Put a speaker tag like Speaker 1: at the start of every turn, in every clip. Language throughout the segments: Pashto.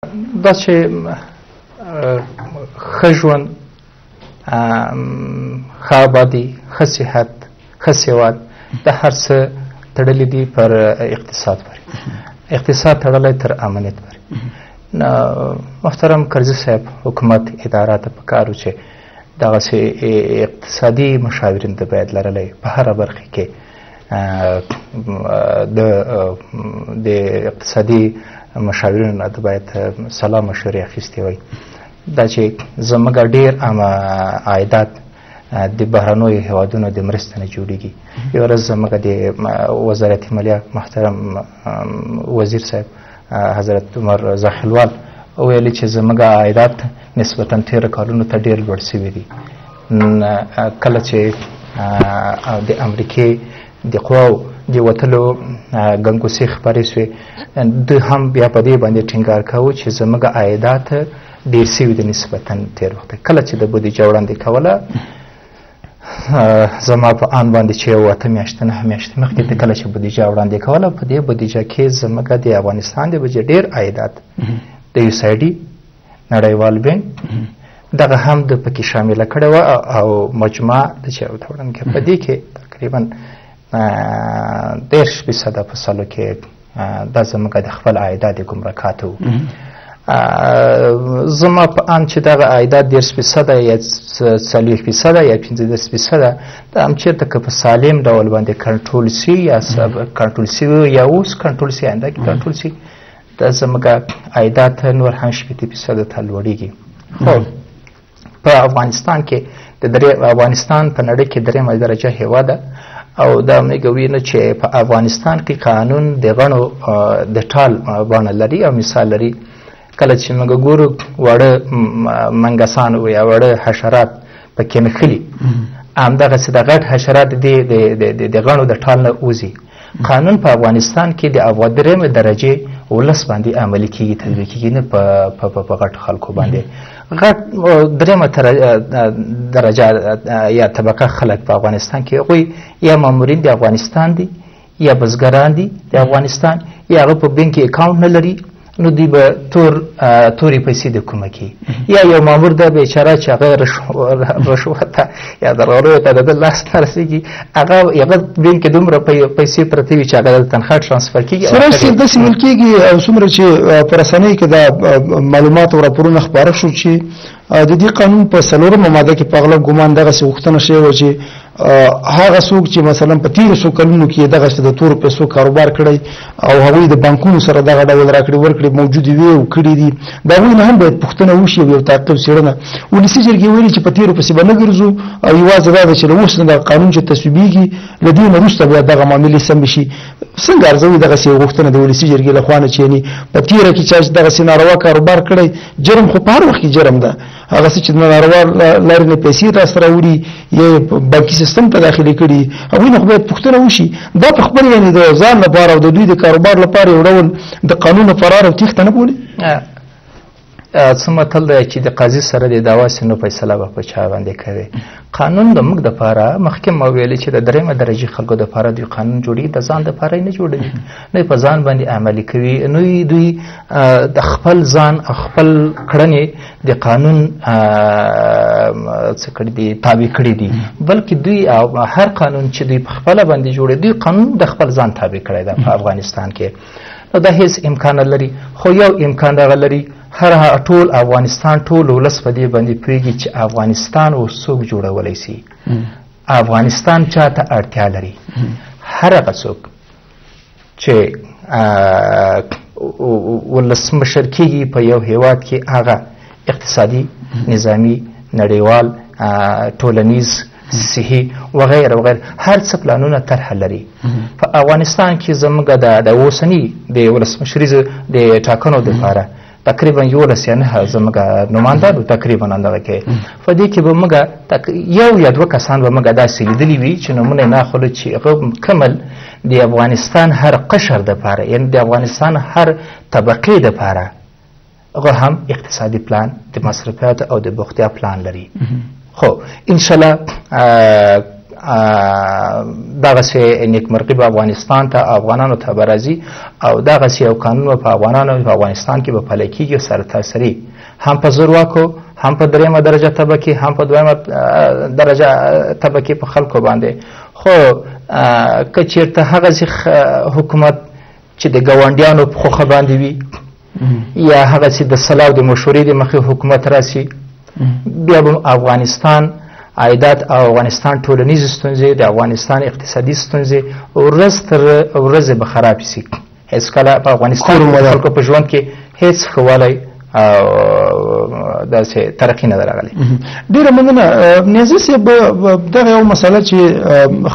Speaker 1: دا چې ښه ژوند، ښه آبادي، ښه صحت، ښه سواد دا هر څه تړلي دي پر اقتصاد پورې. اقتصاد تړلی تر امنیت پورې. محترم کرزي صاحب حکومت اداره ته پکار و چې دغسې اقتصادي مشاورین د باید لرلی په هره برخه کې د اقتصادي مشاورینو نه باید سلا مشورې اخیستې وای. دا چې زموږ ډېر عایدات د بهرنیو هیوادونو د مرستې نه جوړېږي. یوه ورځ زموږ د وزارت مالیه محترم وزیر صاحب حضرت عمر زاخیلوال ویلي چې زموږ عایدات نسبتا تېرو کالونو ته ډېر لوړ سوي دي. کله چې د امریکې د قواو د وتلو ګنګوسې خپرې شوې، دوی هم بیا په دې باندې ټینګار کاوه چې زموږ عایدات ډېر سوي دي نسبتا تېر وخت. کله چې د بودیجه وړاندې کوله زما په آن باندې چې 8 میاشتې 9 میاشتې مخکې ته کله چې بودیجه وړاندې کوله، په دې بودیجه کې زموږ د افغانستان د بودیجې ډېر عایدات د USAID نړیوال بانک دغه هم د پکې شامله کړې وه او مجموعه د چې وړاندې په دې کې تقریبا 10% په سالو کې دا زموږ د خپل عایدات د ګمرکاتو وو. زما په آن چې دغه عایدات 10% یا 40% یا 15% دا هم چېرته که په سالم ډول باندې کنټرول سي یا کنټرول سوي یا اوس کنټرول سي آینده کې کنټرول سي، دا زموږ عایدات نور هم 70% ته لوړېږي. خو په افغانستان کې افغانستان په نړۍ کې 3مه درجه هېواد ده او دا موږ وینو چې په افغانستان کې قانون د غڼو د ټال بڼه لري او مثال لري. کله چې موږ ګورو واړه منګسان یا واړه حشرات پکې نښلي، همدغسې د غټ حشرات د غڼو د ټال نه وځي. قانون په افغانستان کې د 3مه درجې ولس باندې عملي کېږي، تطبیق کېږي، نه په غټ خلکو باندې. غټ 3مه درجه یا طبقه خلک په افغانستان کې هغوی یا مامورین د افغانستان دي یا بزګران دي د افغانستان، یا هغه په بانک کې اکاونټ نه لري نو دوی به تورې پیسې د کومه کوي، یا یو مامور ده بیچاره چې هغه رشوت ته یا درغلیو ته د لاس نه رسېږي، هغه بانک کې دومره پیسې پرتې وي چې هغه د تنخوا ټرانسفر کېږي.
Speaker 2: سره صرف داسې ویل کېږي او څومره چې په رسنیو کې دا معلومات او راپورونه خپاره شو چې د دې قانون په 4مه ماده کې په اغلب ګمان دغسې غوښتنه شوې وه چې هغه څوک چې مثلا په 1300 کلونو کې دغسې د تورو پیسو کاروبار کړی او هغوی د بانکونو سره دغه ډول راکړې ورکړې موجودې وي او کړي دي، د هغوی نه هم باید پوښتنه وشي او یو تعقیب څېړنه. ولسي جرګې ویلي چې په تیرو پسې به نه ګرځو او یوازې دا ده چې له اوس نه دغه قانون چې تصویبېږي له دې نه وروسته بیا دغه معاملې سمې شي. څنګه ارزوي دغسې یو غوښتنه د ولسي جرګې له خوا نه چې یعنې په تیره کې چا چې دغسې ناروا کاروبار کړی، جرم خو په هر وخت کې جرم ده، هغه څه چې د ناروا لارې نه پیسې تاسو راوړي یا بانکي سیستم ته داخلي کړي، هغوی نه خو باید پوښتنه وشي. دا په خپل یعنې د ځان لپاره او د دوی د کاروبار لپاره یو ډول د قانون فرار او تېښته نه بولي.
Speaker 1: څه متل دی چې د قاضي سره د دعوا سي نو فیصله به په چا باندې کوي. قانون د موږ دپاره مخکې ما ویلي چې د 3مه درجې خلکو دپاره دوی قانون جوړوي، د ځان دپاره یې نه جوړوي، نه په ځان باندې عملي کوي، نو دوی د خپل ځان او خپل کړنې د قانون څه کړي دي تابع کړي دي، بلکې دوی هر قانون چې دوی په خپله باندې جوړوي دوی قانون د خپل ځان تابع کړی ده په افغانستان کې. نو دا هیڅ امکان نه لري، خو یو امکان دغه لري، ټول افغانستان ټول ولس په دې باندې پوهېږي چې افغانستان اوس څوک جوړولی سي، افغانستان چا ته اړتیا لري. هر هغه څوک چې ولسمشر کېږي په یو هیواد کې، هغه اقتصادي، نظامي، نړیوال، ټولنیز، صحي وغیره وغیره هر څه پلانونه طرحه لري. په افغانستان کې زموږ د اوسني د ولسمشري د ټاکنو دپاره تقریبا 11 یا 9 زموږ نمایندانو تقریبا اندغه کې، په دې کې به موږ یو یا 2 کسان به موږ داسې لیدلي وي چې نومونه یې ناخلو چې هغه مکمل د افغانستان هر قشر دپاره، یعنې د افغانستان هر طبقې دپاره هغه هم اقتصادي پلان، د مصرفیاتو او د بوختیا پلان لري. خو انشاءالله دغسې نیکمرغي به افغانستان ته افغانانو ته به راځي او دغسې یو قانون په افغانانو په افغانستان کې به پلی کېږي سرتاسري هم په زورواکو هم په درېیمه درجه طبقې هم په دویمه درجه طبقې په خلکو باندې. خو که چېرته هغسې حکومت چې د ګاونډیانو په خوښه باندې وي یا هغسې د صلاح او د مشورې د مخې حکومت راسي بیا به افغانستان عایدات او افغانستان ټولنیزې ستونزې د افغانستان اقتصادي ستونزې ورځ تر ورځې به خراب شي. هېڅکله په افغانستان کې خلکو په ژوند کې هېڅ ښه والی او داسې ترقي نه ده راغلی.
Speaker 2: ډېره مننه نیازي صاحب. دغه یو مسله چې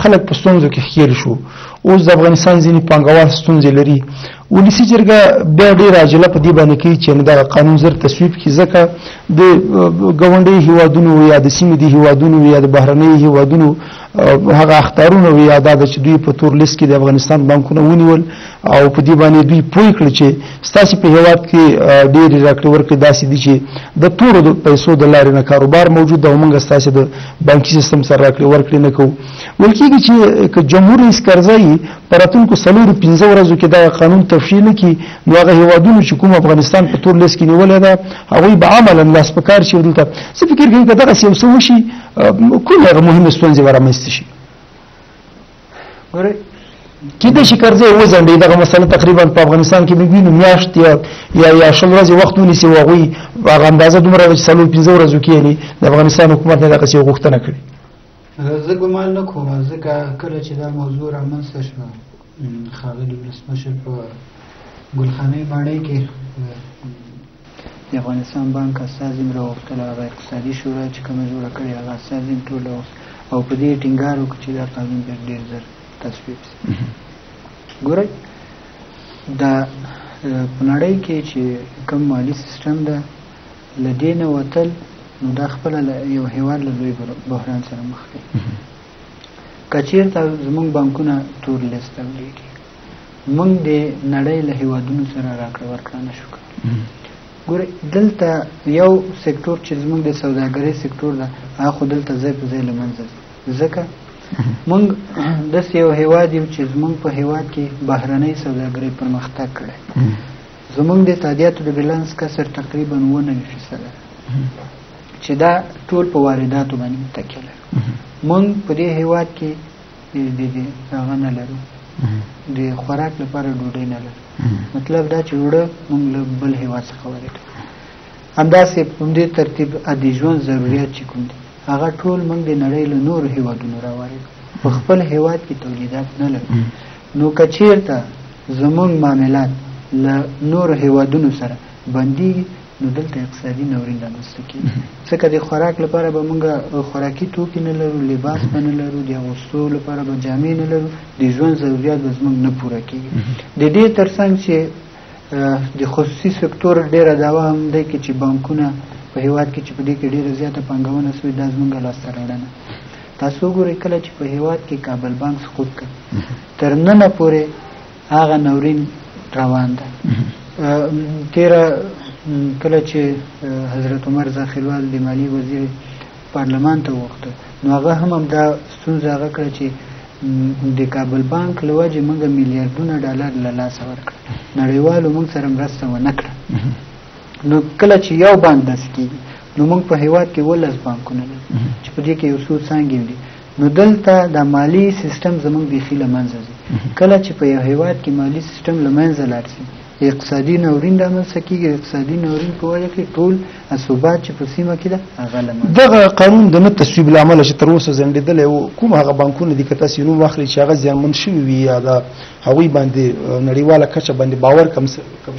Speaker 2: خلک په ستونزو کې ښکېل شو، اوس د افغانستان ځینې پانګوال ستونزې لري. ولسي جرګه بیا ډېره عاجله په دې باندې کوي چې دغه قانون زر تصویب کړي، ځکه د ګاونډي هیوادونو یا د سیمې د هیوادونو یا د بهرنیو هیوادونو هغه اخطارونه وي یا دا چې دوی په تور لیست کې د افغانستان بانکونه ونیول او په دې باندې دوی پوه کړل چې ستاسې په هیواد کې ډېرې راکړې ورکړې داسې دي چې د تورو د پیسو د لارې نه کاروبار موجود ده او موږ ستاسې د بانکي سیستم سره راکړې ورکړې نه کوو. ویل کېږي چې جمهور رئیس کرزی په راتلونکو 4-5 ورځو کې دغه قانون تفشی نه کړي، نو هغه هیوادونو چې کوم افغانستان په تور لیست کې نیولې ده هغوی به عملا لاس په کار شي. دلته زه فکر کوم که دغسې یو څه وشي کومې هغه مهمې ستونزې به رامنځته شي. کېدای شي کرزی وځنډي دغه مسله تقریبا په افغانستان کې موږ وینو میاشت یا 20 ورځې وخت ونیسي او هغوی هغه اندازه دومره ده چې 4-5 ورځو کې یعنې د افغانستان حکومت نه دغسې یو غوښتنه کړې.
Speaker 3: زه ګمان نه کوم، ځکه کله چې دا موضوع رامنځته شوه ښاغلي ولسمشر په ګلخانې ماڼۍ کې د افغانستان بانک استازي م راوغوښتل، هغه اقتصادي شورا چې کومه جوړه کړې هغه استازي م ټول او په دې ټینګار وکړو چې دا قانون ډېر زر تصویب شي. ګورئ دا په نړۍ کې چې کوم مالي سیستم ده له دې نه وتل نو دا خپله یو هېواد له لوی بحران سره مخ کوي. که چېرته زموږ بانکونه تور لیست ته ولیږي، موږ د نړۍ له هېوادونو سره راکړه ورکړه نه شو کولی. ګورئ دلته یو سکتور چې زموږ د سوداګرۍ سکتور ده هغه خو دلته ځای په ځای له منځه ځي، ځکه موږ داسې یو هېواد یو چې زموږ په هېواد کې بهرنۍ سوداګرۍ پرمختګ کړی. زموږ د تادیاتو د بیلانس کسر تقریبا 90% ده چې دا ټول په وارداتو باندې متکي لري. موږ په دې هېواد کې هغه نه لرو، د خوراک لپاره ډوډۍ نه لرو. مطلب دا چې ډوډۍ موږ له بل هېواد څخه واردوو. همداسې په همدې ترتیب د ژوند ضرورت چې کوم دي هغه ټول موږ د نړۍ له نورو هېوادونو راواردوو، په خپل هېواد کې تولیدات نه لرو. نو که چېرته زموږ معاملات له نورو هېوادونو سره بندېږي نو دلته اقتصادي ناورین رامنځته کېږي، ځکه د خوراک لپاره به موږ خوراکي توکي نه لرو، لباس به نه لرو، د اغوستو لپاره به جامې نه لرو، د ژوند ضرورت به زموږ نه پوره کېږي. د دې ترڅنګ چې د خصوصي سکتور ډېره دعوه هم دی چې بانکونه په هېواد کې چې په دې کې ډېره زیاته پانګونه شوې دا زموږ لاسته راوړنه. تاسو وګورئ کله چې په هېواد کې کابل بانک سقوط کړ تر ننه پورې هغه ناورین روان ده. تېره کله چې حضرت عمر ذاخیروال د مالی وزیر پارلمان ته وغوښته نو هغه هم دا ستونزه هغه کړه چې د کابل بانک له وجې موږ میلیارډونه ډالر له لاسه ورکړل، نړیوالو موږ سره مرسته ونه کړه. نو کله چې یو بانک داسې کېږي نو موږ په هېواد کې 12 بانکونه لرو چې په دې کې یو څو څانګې دي. نو دلته د مالی سیستم زموږ بیخي له منځه ځي. کله چې په یو هېواد کې مالی سیستم له منځه لاړ شي اقتصادي ناورین رامنځته کېږي. اقتصادي ناورین په وجه کې ټول ثبات چې په سیمه کې ده هغه له منځه.
Speaker 2: دغه قانون د نه تصویب له امله چې تر اوسه ځنډېدلی و، کوم هغه بانکونه دي که تاسې نوم واخلئ چې هغه زیانمن شوي وي یا د هغوی باندې نړیواله کچه باندې باور کم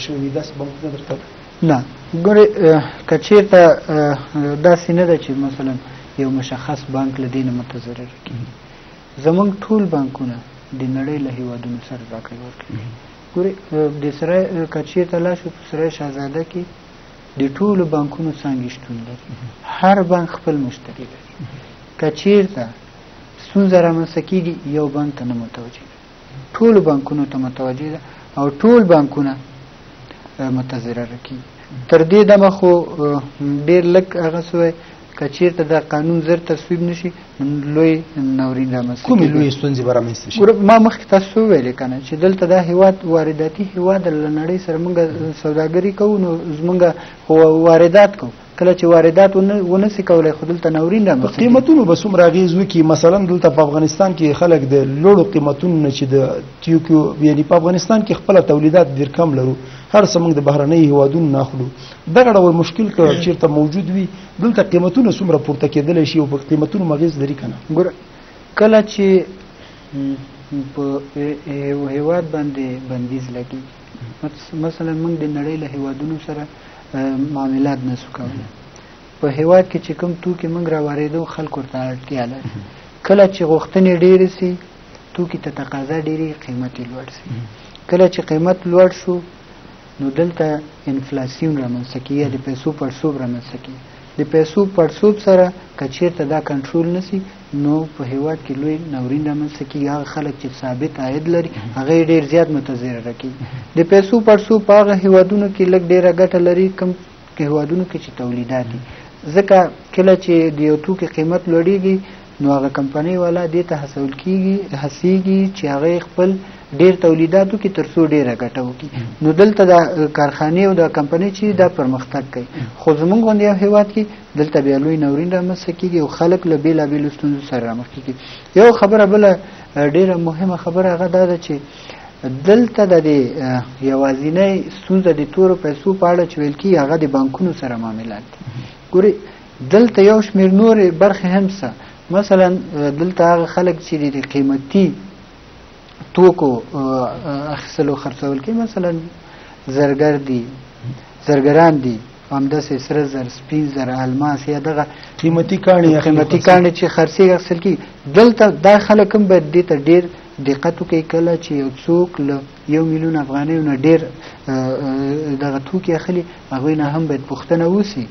Speaker 2: شوی وي داسې بانکونه درته؟
Speaker 3: نه ګورئ که چېرته داسې نه ده چې مثلا یو مشخص بانک له دې نه متضرر کېږي. زموږ ټول بانکونه د نړۍ له هېوادونو سره راکړې ورکړې. ګورئ د سرای که چېرته لاړ شو په سرای شهزاده کې د ټولو بانکونو څانګې شتون لري، هر بانک خپل مشتري لري. که چېرته ستونزه رامنځته کېږي یو بانک ته نه متوجه ده، ټولو بانکونو ته متوجه ده او ټول بانکونه متضرره کېږي. تر دې دمه خو ډېر لږ هغه سوی که چېرته دا قانون زر تصویب نشي لوی ناورین رامنځته
Speaker 2: کومې لویې ستونزې به رامنځته شي؟
Speaker 3: ما مخکې تاسو وویلې که نه چې دلته دا هېواد وارداتي هېواد له نړۍ سره موږ سوداګري کوو نو زموږ واردات کوو کله چې واردات ونه سي کولی خو دلته ناورین رامنځته
Speaker 2: په قیمتونو به څومره اغېز وکړي؟ مثلا دلته په افغانستان کې خلک د لوړو قیمتونو نه چې د توکو یعنې په افغانستان کې خپله تولیدات ډېر کم لرو، هر څه موږ د بهرنیو هېوادونو نه اخلو. دغه ډول مشکل که چېرته موجود وي دلته قیمتونه څومره پورته کېدلی شي او په قیمتونو اغېز لري که نه؟
Speaker 3: ګوره کله چې په هېواد باندې بندیز لګي، مثلا موږ د نړۍ له هېوادونو سره معاملات نسو کولی. په هېواد کې چې کوم توکي موږ راوارېدو خلکو ورته اړتیا لري. کله چې غوښتنې ډېرې سي توکي ته تقاضا ډېرې قیمت یې لوړ سي. کله چې قیمت لوړ شو نو دلته انفلاسیون رامنځته کېږي یا د پیسو پړسوب رامنځته کېږي. د پیسو پړسوب سره که چېرته دا کنټرول نسي نو په هېواد کې لوی ناورین رامنځته کېږي. هغه خلک چې ثابت عاید لري هغه یې ډېر زیات متضرره کېږي. د پیسو پړسوب په هغه هېوادونو کې لږ ډېره ګټه لري کوم هېوادونو کې چې تولیدات دي، ځکه کله چې د یو توکي قیمت لوړېږي نو هغه کمپنۍ والا دې ته هڅېږي چې هغه خپل ډېر تولیداتو کې تر څو ډېره ګټه وکړي. نو دلته د کارخانې او د کمپنۍ چې دا پرمختګ کوي، خو زموږ غوندې یو هېواد کې دلته بیا لوی ناورین رامنځته کېږي او خلک له بېلابېلو ستونزو سره رامخ کېږي. یو خبره بله ډېره مهمه خبره هغه دا ده چې دلته د یوازینۍ ستونزه د تورو پیسو په اړه چې ویل کېږي هغه د بانکونو سره معاملات دي. ګورئ دلته یو شمېر نورې برخې هم شته. مثلا دلته هغه خلک چې د قیمتي توکو اخیستلو خرڅول کوي، مثلا زرګران دي، همداسې سره زر، سپین زر، الماس یا دغه
Speaker 2: قیمتي کاڼي
Speaker 3: چې خرڅېږي اخیستل کېږي. دلته دا خلک هم باید دې ته ډېر دقت وکړي. کله چې یو څوک له 1 میلیون افغانیو نه ډېر دغه توکي اخلي هغوی نه هم باید پوښتنه وشي،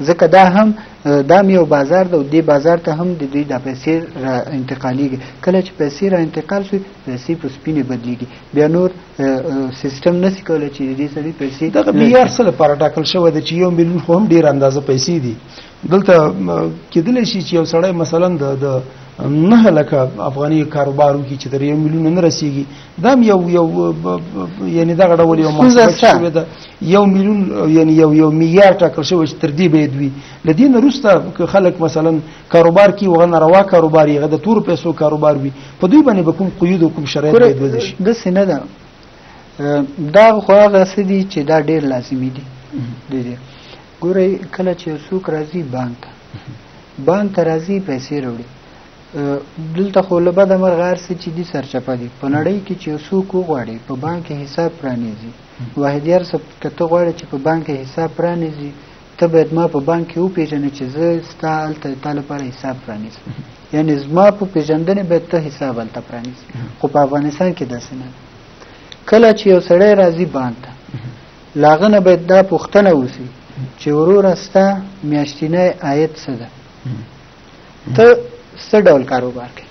Speaker 3: ځکه دا هم یو بازار ده او دې بازار ته هم د دوی دا پیسې را انتقالېږي. کله چې پیسې را انتقال شي پیسې په سپینې بدلېږي، بیا نور سیستم نشي کولی چې د دې سړي پیسې
Speaker 2: دغه معیار څه لپاره ټاکل شوی دی چې 1 میلیون خو هم ډېره اندازه پیسې دي؟ دلته کېدلی شي چې یو سړی مثلا د 9 لکه افغاني کاروبار وکړي چې تر 1 میلیون نه رسېږي. دا هم یو یعنې دغه ډول یو محاسبه شوې ده. 1 میلیون یعنې یو معیار ټاکل شوی چې تر دې باید وي. له دې نه وروسته که خلک مثلا کاروبار کوي هغه ناروا کاروبار وي، هغه د تورو پیسو کاروبار وي، په دوی باندې به کوم قیود او کوم شرایط باید وضع شي؟
Speaker 3: داسې نه ده. دا خو هغه څه دي چې دا ډېر لازمي دي. ګورئ کله چې یو څوک راځي بانک ته راځي پیسې راوړي، دلته خو له بده مرغه هر څه چې دي سرچپه دي. په نړۍ کې چې یو څوک وغواړي په بانک کې حساب پرانیزي، واحد هر څه که ته غواړې چې په بانک کې حساب پرانیزي ته باید ما په بانک کې وپېژنې چې زه ستا هلته تا لپاره حساب پرانیزم، یعنې زما په پېژندنې باید ته حساب هلته پرانیزي. خو په افغانستان کې داسې نه ده. کله چې یو سړی راځي بانک ته له هغه نه باید دا پوښتنه وشي چې وروره ستا میاشتنی عاید څه ده، ته څه ډول کاروبار کوي.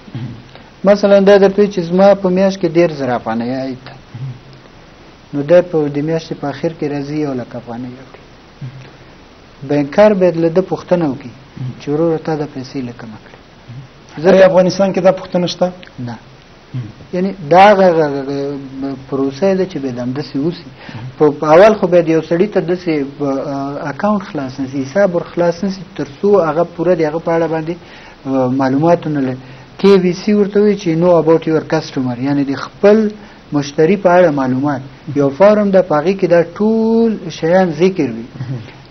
Speaker 3: مثلا دا درته وایي چې زما په میاشت کې 10,000 افغانۍ عاید ده، نو دی په د میاشتې په اخر کې راځي 1,00,000 افغانۍ راوړي. بانکار باید له ده پوښتنه وکړي چې وروره تا دا پیسې له کومه کړې.
Speaker 2: ځکه افغانستان کې دا پوښتنه شته
Speaker 3: نه، یعنی دا پروسه ده چې باید همداسې وشي. په اول خو باید یو سړي ته داسې اکاونټ خلاص نشي، حساب ور خلاص نشي تر څو هغه پوره د هغه په اړه باندې معلوماتونه لري. KVC ورته وایي چې نو اباوټ یور کسټمر، یعنی د خپل مشتری په اړه معلومات. یو فارم ده په هغې کې دا ټول شیان ذکر وي،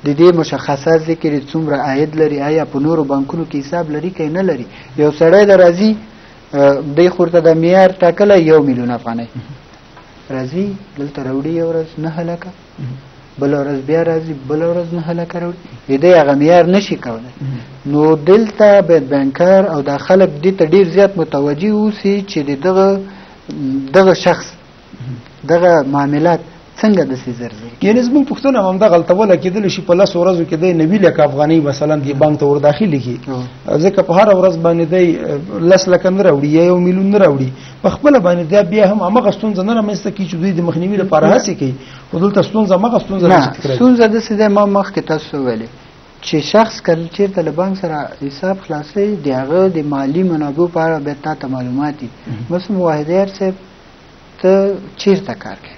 Speaker 3: د دې مشخصات ذکر وي، څومره عاید لري، آیا په نورو بانکونو کې حساب لري که نه لري. یو سړی د راځي دی خو ورته د معیار ټاکلی 1 میلیون افغانۍ راځي دلته راوړي، یو ورځ 9,00,000، بله ورځ بیا راځي بله ورځ 9,00,000 راوړي، دی هغه معیار نشي کولی. نو دلته باید بانکار او دا خلک دې ته ډېر زیات متوجه اوسي چې د دغه شخص دغه معاملات څنګه داسې زر ځي.
Speaker 2: یعنې زموږ پوښتنه همدا غلطوله کېدلی شي په 10 ورځو کې دی 90 لکه افغانۍ مثلا دې بانک ته ورداخلې کړي، ځکه په هره ورځ باندې دی 10 لکه نه راوړي یا 1 میلیون نه راوړي. په خپله باندې دا بیا هم همغه ستونزه نه رامنځته کړي چې دوی د مخنیوي لپاره هڅې کوي، خو دلته ستونزه همغه ستونزه
Speaker 3: نه. ستونزه داسې دی ما مخکې تاسو ویلې چې شخص کله چېرته له بانک سره حساب خلاصوي د هغه د مالي منابعو په اړه باید تا ته معلومات دي. مثلا واحدیار صاحب ته چېرته کار کوي؟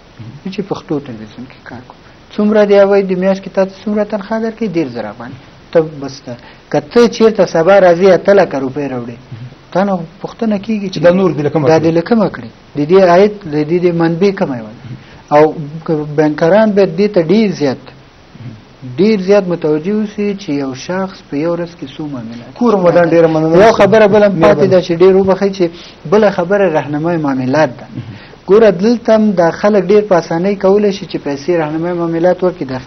Speaker 3: چې پښتو ټلویزیون کې کار کوي. څومره دی وایي د میاشت کې تا ته څومره تنخواه درکوي؟ 10,000 افغانۍ. ته بس ته که ته چېرته سبا راځي 8,00,000 روپۍ راوړې، تا نه پوښتنه کېږي چې
Speaker 2: دا نور دې له
Speaker 3: کومه کړې، د دې عاید د دې د منبع کومه وي. او بانکران باید دې ته ډېر زیات متوجه اوسي چې یو شخص په یو ورځ کې څو معاملات.
Speaker 2: کور مدان ډېره مننه.
Speaker 3: یو خبره بله پاتې ده چې ډېر وبخئ چې بله خبره رهنمای معاملات ده. ګوره دلته هم دا خلک ډېر په اسانۍ کولی شي چې پیسې رهنمای معاملات ورکړي. د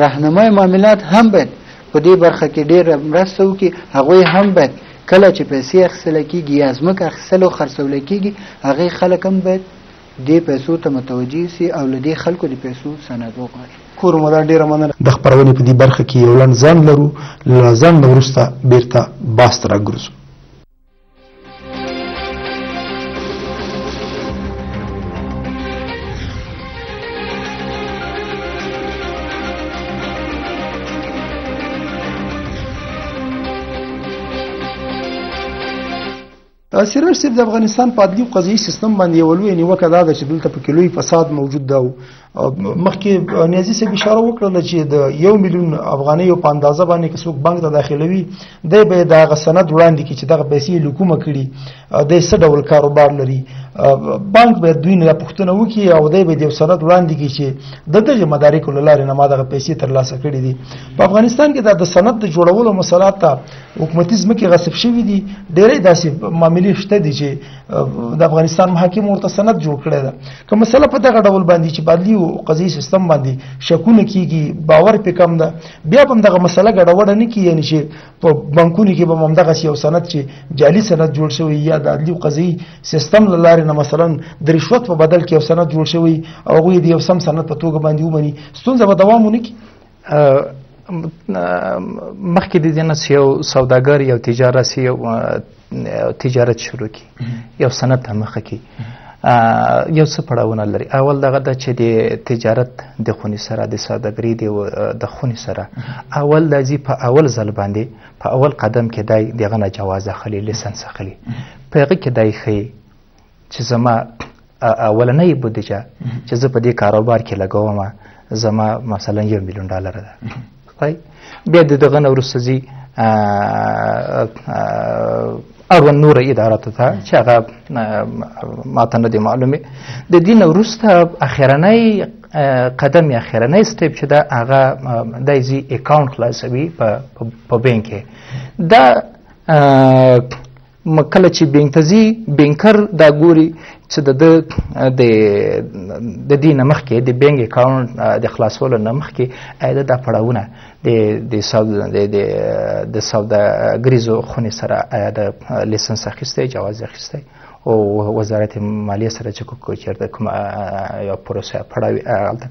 Speaker 3: رهنمای معاملات هم باید په دې برخه کې ډېر مرسته وکړي. هغوی هم باید کله چې پیسې اخیستل کېږي یا ځمکه اخیستل او خرڅول کېږي، هغې خلک هم باید دې پیسو ته متوجه سي او له دې خلکو د پیسو سند وغواړي.
Speaker 2: کور مدان ډېره مننه. د خپرونې په دې برخه کې یو لنډ ځنډ لرو، له ځنډ نه وروسته بېرته باز ته راګرځو. سراج صاحب، د افغانستان په عدلي او قضایي سیستم باندې یوه لویه نیوکه دا ده چې دلته پکې لوی فساد موجود ده. مخکې نیازي صاحب اشاره وکړله چې د 1,000,000 افغانیو په اندازه باندې که څوک بانک ته داخلوي، دی به یې د هغه سند وړاندې کړي چې دغه پیسې یې له کومه کړي، دی څه ډول کاروبار لري. بانک باید دوی نه دا پوښتنه وکړي او دی به یې د یو سند وړاندې کړي چې د دغې مدارکو له لارې نه ما دغه پیسې ترلاسه کړي دي. په افغانستان کې د سند د جوړولو مسلات ته حکومتي ځمکې غصب شوي دي. ډېرې داسې معاملې شته دي چې د افغانستان محاکم ورته سند جوړ کړی ده. که مسله په دغه ډول باندې چې په عدلي او قضایي سیستم باندې شکونه کېږي، باور پې کم ده، بیا به هم دغه مسله ګډوډه نه کړي، یعنې چې په بانکونو کې به هم همدغسې یو سند چې جعلي سند جوړ شوی یا د عدلي او قضایي سیستم له لارې نه مثلا د رشوت په بدل کې یو سند جوړ شوی او هغوی د یو سم سند په توګه باندې ومني، ستونزه به دوام ونه کړي.
Speaker 1: مخکې د دې نه یو سوداګر یو تجارت شروع کړي، یو سند ته مخه کړي، یو څه پړاوونه لري. اول دغه ده چې د تجارت د خونې سره، د سوداګري د خونې سره اول د ځي په اول ځل باندې په اول قدم کې دی دغه نه جواز اخلي، لیسنس اخلي. په هغې کې دی ښیي چې زما اولنۍ بودیجه چې زه په دې کاروبار کې لګوم زما مثلا $1,000,000 ده. بیا د دغه نه وروسته ځي اړوند نور اداراتو ته چې هغه ماته نه دي معلومې. د دې نه وروسته اخرنی قدم یا اخرنی سټیپ چې ده هغه دی ځي اکاونټ خلاصوي په بینک کې. دا کله چې بینک ته ځي، بینکر دا ګوري چې د دې نه مخکې د بینک اکاونټ د خلاصولو نه مخکې آیا دا پړاوونه د سوداګریزو خونې سره آیا د لیسنس اخیستی، جواز اخیستی او وزارت مالیې سره چې چېرته کومه یو پروسه پړاوي هلته